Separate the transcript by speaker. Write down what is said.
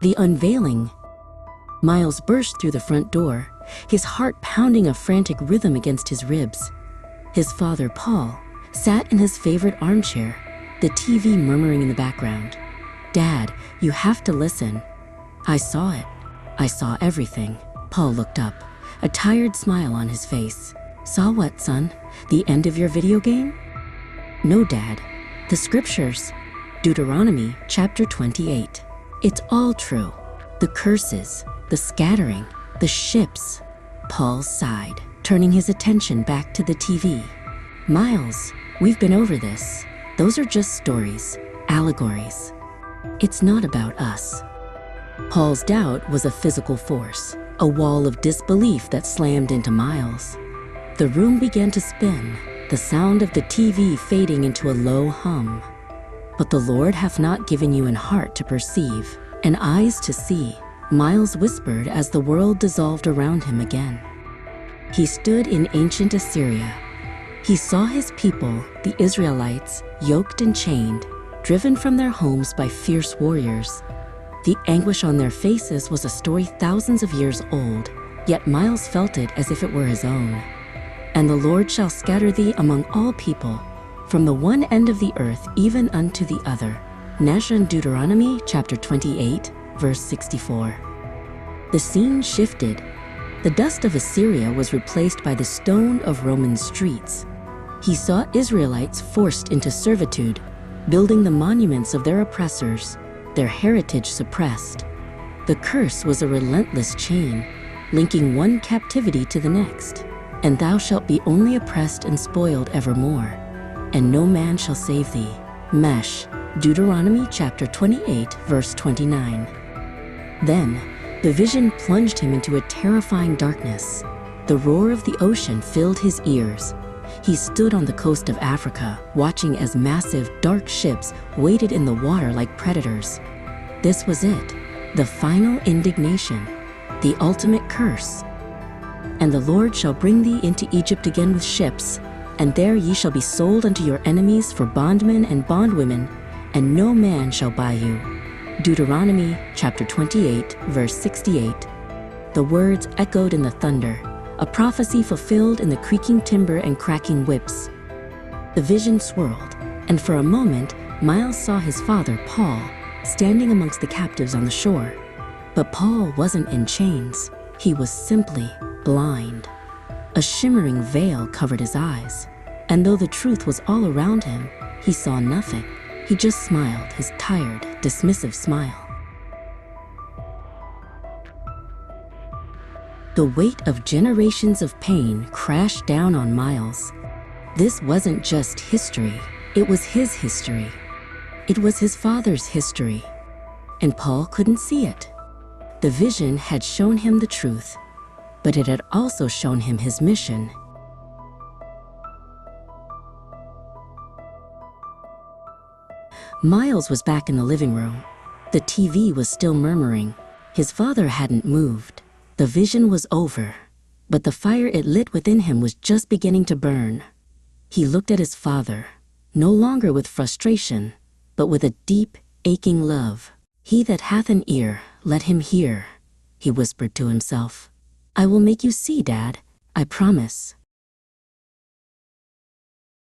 Speaker 1: The unveiling. Myles burst through the front door, his heart pounding a frantic rhythm against his ribs. His father, Paul, sat in his favorite armchair, the TV murmuring in the background. "Dad, you have to listen." "I saw it. I saw everything." Paul looked up, a tired smile on his face. "Saw what, son? The end of your video game?" "No, Dad. The scriptures. Deuteronomy chapter 28. It's all true. The curses, the scattering, the ships." Paul sighed, turning his attention back to the TV. "Myles, we've been over this. Those are just stories, allegories. It's not about us." Paul's doubt was a physical force, a wall of disbelief that slammed into Myles. The room began to spin, the sound of the TV fading into a low hum. "But the Lord hath not given you an heart to perceive, and eyes to see," Myles whispered as the world dissolved around him again. He stood in ancient Assyria. He saw his people, the Israelites, yoked and chained, driven from their homes by fierce warriors. The anguish on their faces was a story thousands of years old, yet Myles felt it as if it were his own. "And the Lord shall scatter thee among all people, from the one end of the earth even unto the other." Nashon Deuteronomy chapter 28, verse 64. The scene shifted. The dust of Assyria was replaced by the stone of Roman streets. He saw Israelites forced into servitude, building the monuments of their oppressors, their heritage suppressed. The curse was a relentless chain, linking one captivity to the next. "And thou shalt be only oppressed and spoiled evermore, and no man shall save thee." Mesh, Deuteronomy chapter 28, verse 29. Then, the vision plunged him into a terrifying darkness. The roar of the ocean filled his ears. He stood on the coast of Africa, watching as massive, dark ships waited in the water like predators. This was it, the final indignation, the ultimate curse. "And the Lord shall bring thee into Egypt again with ships, and there ye shall be sold unto your enemies for bondmen and bondwomen, and no man shall buy you." Deuteronomy chapter 28, verse 68. The words echoed in the thunder, a prophecy fulfilled in the creaking timber and cracking whips. The vision swirled, and for a moment, Myles saw his father, Paul, standing amongst the captives on the shore. But Paul wasn't in chains. He was simply blind. A shimmering veil covered his eyes, and though the truth was all around him, he saw nothing. He just smiled, his tired, dismissive smile. The weight of generations of pain crashed down on Myles. This wasn't just history, it was his history. It was his father's history, and Paul couldn't see it. The vision had shown him the truth, but it had also shown him his mission. Myles was back in the living room. The TV was still murmuring. His father hadn't moved. The vision was over, but the fire it lit within him was just beginning to burn. He looked at his father, no longer with frustration, but with a deep, aching love. "He that hath an ear, let him hear," he whispered to himself. "I will make you see, Dad, I promise."